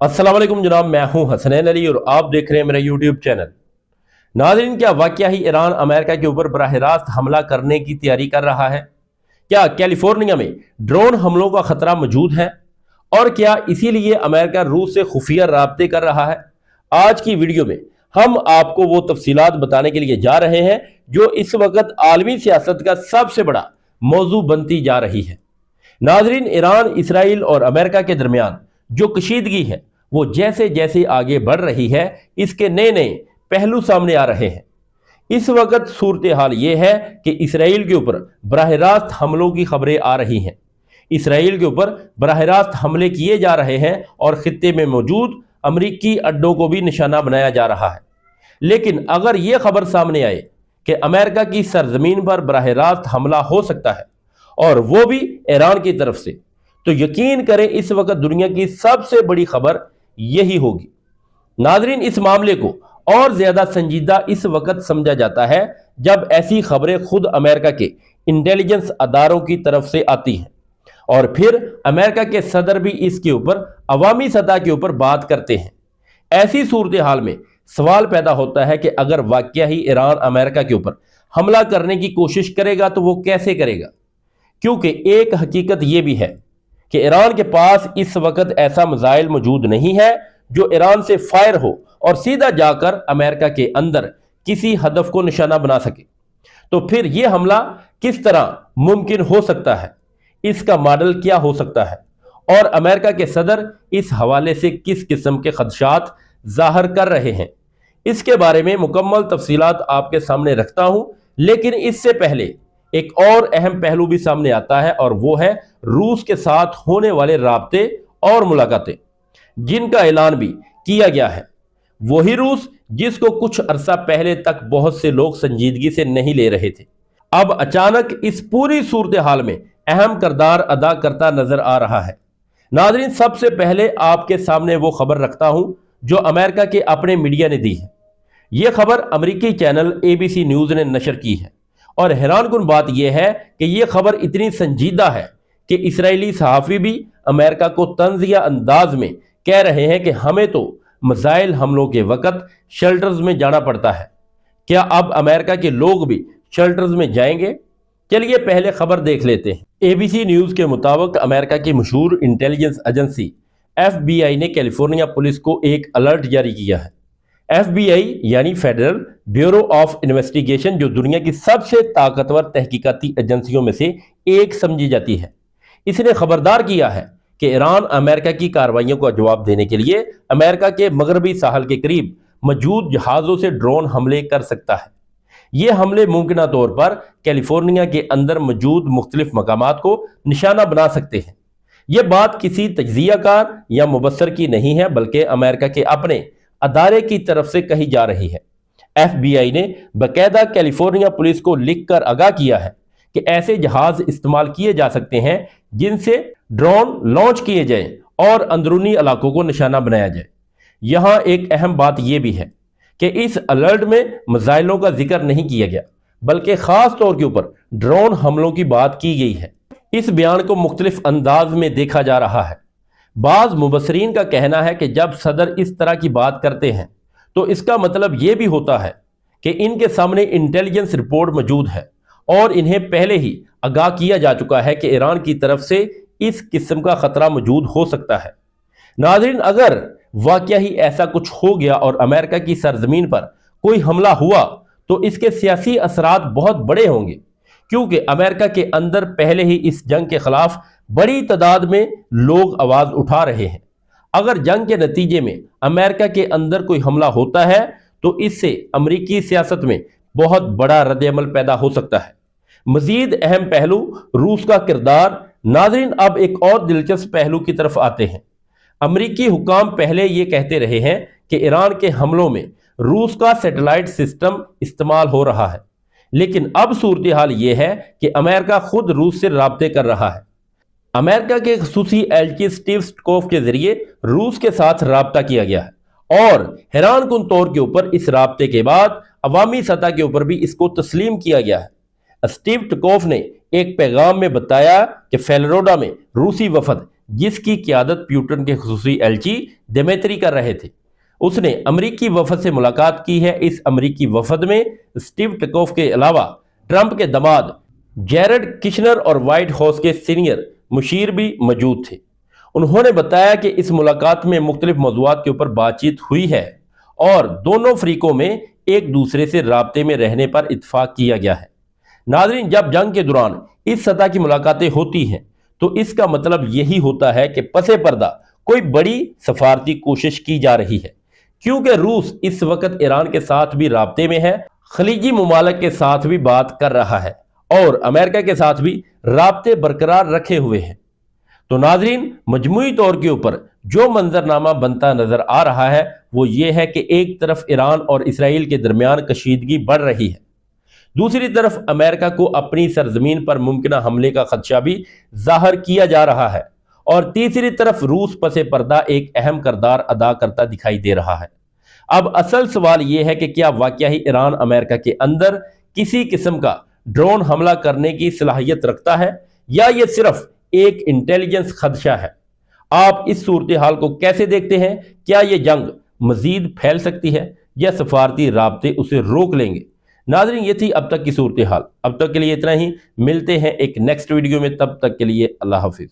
अस्सलाम वालेकुम जनाब, मैं हूं हसनैन अली और आप देख रहे हैं मेरा यूट्यूब चैनल। नाज़रीन, क्या वाकया ही ईरान अमेरिका के ऊपर बराह रास्त हमला करने की तैयारी कर रहा है? क्या कैलिफोर्निया में ड्रोन हमलों का खतरा मौजूद है? और क्या इसीलिए अमेरिका रूस से खुफिया राब्ते कर रहा है? आज की वीडियो में हम आपको वो तफसीलात बताने के लिए जा रहे हैं जो इस वक्त आलमी सियासत का सबसे बड़ा मौजू बनती जा रही है। नाजरीन, ईरान, इसराइल और अमेरिका के दरमियान जो कशीदगी है वो जैसे जैसे आगे बढ़ रही है, इसके नए नए पहलू सामने आ रहे हैं। इस वक्त सूरत हाल ये है कि इसराइल के ऊपर बराह रास्त हमलों की खबरें आ रही हैं। इसराइल के ऊपर बराह रास्त हमले किए जा रहे हैं और खित्ते में मौजूद अमरीकी अड्डों को भी निशाना बनाया जा रहा है। लेकिन अगर ये खबर सामने आए कि अमेरिका की सरजमीन पर बराह रास्त हमला हो सकता है और वो भी ईरान की तरफ से, तो यकीन करें इस वक्त दुनिया की सबसे बड़ी खबर यही होगी। नाजरीन, इस मामले को और ज्यादा संजीदा इस वक्त समझा जाता है जब ऐसी खबरें खुद अमेरिका के इंटेलिजेंस अदारों की तरफ से आती हैं और फिर अमेरिका के सदर भी इसके ऊपर अवामी सतह के ऊपर बात करते हैं। ऐसी सूरत हाल में सवाल पैदा होता है कि अगर वाकया ही ईरान अमेरिका के ऊपर हमला करने की कोशिश करेगा तो वो कैसे करेगा? क्योंकि एक हकीकत यह भी है कि ईरान के पास इस वक्त ऐसा मिसाइल मौजूद नहीं है जो ईरान से फायर हो और सीधा जाकर अमेरिका के अंदर किसी हदफ को निशाना बना सके। तो फिर यह हमला किस तरह मुमकिन हो सकता है? इसका मॉडल क्या हो सकता है? और अमेरिका के सदर इस हवाले से किस किस्म के खदशात जाहिर कर रहे हैं? इसके बारे में मुकम्मल तफसीलात आपके सामने रखता हूं। लेकिन इससे पहले एक और अहम पहलू भी सामने आता है और वो है रूस के साथ होने वाले राब्ते और मुलाकातें, जिनका ऐलान भी किया गया है। वही रूस जिसको कुछ अरसा पहले तक बहुत से लोग संजीदगी से नहीं ले रहे थे, अब अचानक इस पूरी सूरत हाल में अहम किरदार अदा करता नजर आ रहा है। नाजरीन, सबसे पहले आपके सामने वो खबर रखता हूं जो अमेरिका के अपने मीडिया ने दी है। यह खबर अमेरिकी चैनल ABC न्यूज ने नशर की है और हैरानकुन बात यह है कि यह खबर इतनी संजीदा है कि इसराइली सहाफ़ी भी अमेरिका को तंज़िया अंदाज में कह रहे हैं कि हमें तो मिसाइल हमलों के वक़्त शेल्टर्स में जाना पड़ता है। क्या अब अमेरिका के लोग भी शेल्टर्स में जाएंगे? चलिए पहले खबर देख लेते हैं। ABC न्यूज़ के मुताबिक अमेरिका की मशहूर इंटेलिजेंस एजेंसी FBI ने कैलिफोर्निया पुलिस को एक अलर्ट जारी किया है। FBI यानी फेडरल ब्यूरो ऑफ इन्वेस्टिगेशन, जो दुनिया की सबसे ताकतवर तहकीकाती एजेंसियों में से एक समझी जाती है, इसने खबरदार किया है कि ईरान अमेरिका की कार्रवाइयों का जवाब देने के लिए अमेरिका के मगरबी साहल के करीब मौजूद जहाज़ों से ड्रोन हमले कर सकता है। ये हमले मुमकिन तौर पर कैलिफोर्निया के अंदर मौजूद मुख्तलिफ मकामात को निशाना बना सकते हैं। यह बात किसी तज्जियाकार या मुबस्सर की नहीं है, बल्कि अमेरिका के अपने अदारे की तरफ से कही जा रही है। FBI ने बाकायदा कैलिफोर्निया पुलिस को लिखकर आगाह किया है कि ऐसे जहाज इस्तेमाल किए जा सकते हैं जिनसे ड्रोन लॉन्च किए जाएं और अंदरूनी इलाकों को निशाना बनाया जाए। यहां एक अहम बात यह भी है कि इस अलर्ट में मिसाइलों का जिक्र नहीं किया गया, बल्कि खास तौर के ऊपर ड्रोन हमलों की बात की गई है। इस बयान को मुख्तलिफ अंदाज में देखा जा रहा है। बाज़ मुबस्सरीन का कहना है कि जब सदर इस तरह की बात करते हैं तो इसका मतलब यह भी होता है कि इनके सामने इंटेलिजेंस रिपोर्ट मौजूद है और इन्हें पहले ही आगाह किया जा चुका है कि ईरान की तरफ से इस किस्म का खतरा मौजूद हो सकता है। नाज़रीन, अगर वाकया ही ऐसा कुछ हो गया और अमेरिका की सरजमीन पर कोई हमला हुआ तो इसके सियासी असरात बहुत बड़े होंगे, क्योंकि अमेरिका के अंदर पहले ही इस जंग के खिलाफ बड़ी तादाद में लोग आवाज उठा रहे हैं। अगर जंग के नतीजे में अमेरिका के अंदर कोई हमला होता है तो इससे अमरीकी सियासत में बहुत बड़ा रद्द-ए-अमल पैदा हो सकता है। मजीद अहम पहलू रूस का किरदार। नाज़रीन, अब एक और दिलचस्प पहलू की तरफ आते हैं। अमरीकी हुकाम पहले ये कहते रहे हैं कि ईरान के हमलों में रूस का सैटेलाइट सिस्टम इस्तेमाल हो रहा है, लेकिन अब सूरत हाल ये है कि अमेरिका खुद रूस से राब्ते कर रहा है। अमेरिका के खसूसी एलची स्टीव विटकोफ के जरिए रूस के साथ राब्ता किया गया है और हैरानकुन तौर के ऊपर इस राब्ते के बाद अवामी सतह के ऊपर भी इसको तस्लीम किया गया है। स्टीव विटकोफ ने एक पैगाम में बताया कि फेलोरिडा में रूसी वफद جس کی قیادت پیوٹن کے خصوصی ایلچی دیمیتری کر رہے تھے۔ اس نے امریکی وفد سے ملاقات کی ہے۔ اس امریکی وفد میں اسٹیو ٹکوف کے علاوہ ٹرمپ کے داماد جیرڈ کشنر اور وائٹ ہاؤس کے سینئر مشیر بھی موجود تھے۔ انہوں نے بتایا کہ اس ملاقات میں مختلف موضوعات کے اوپر بات چیت ہوئی ہے اور دونوں فریقوں میں ایک دوسرے سے رابطے میں رہنے پر اتفاق کیا گیا ہے۔ ناظرین، جب جنگ کے دوران اس سطح کی ملاقاتیں ہوتی ہیں تو اس کا مطلب یہی ہوتا ہے کہ پس پردہ کوئی بڑی سفارتی کوشش کی جا رہی ہے، کیونکہ روس اس وقت ایران کے ساتھ بھی رابطے میں ہے، خلیجی ممالک کے ساتھ بھی بات کر رہا ہے اور امریکہ کے ساتھ بھی رابطے برقرار رکھے ہوئے ہیں۔ تو ناظرین، مجموعی طور کے اوپر جو منظرنامہ بنتا نظر آ رہا ہے وہ یہ ہے کہ ایک طرف ایران اور اسرائیل کے درمیان کشیدگی بڑھ رہی ہے، دوسری طرف امریکہ کو اپنی سرزمین پر ممکنہ حملے کا خدشہ بھی ظاہر کیا جا رہا ہے، اور تیسری طرف روس پس پردہ ایک اہم کردار ادا کرتا دکھائی دے رہا ہے۔ اب اصل سوال یہ ہے کہ کیا واقعی ایران امریکہ کے اندر کسی قسم کا ڈرون حملہ کرنے کی صلاحیت رکھتا ہے، یا یہ صرف ایک انٹیلیجنس خدشہ ہے؟ آپ اس صورتحال کو کیسے دیکھتے ہیں؟ کیا یہ جنگ مزید پھیل سکتی ہے یا سفارتی رابطے اسے روک لیں گے؟ ناظرین، یہ تھی اب تک کی صورتحال۔ اب تک کے لیے اتنا ہی، ملتے ہیں ایک نیکسٹ ویڈیو میں، تب تک کے لیے اللہ حافظ۔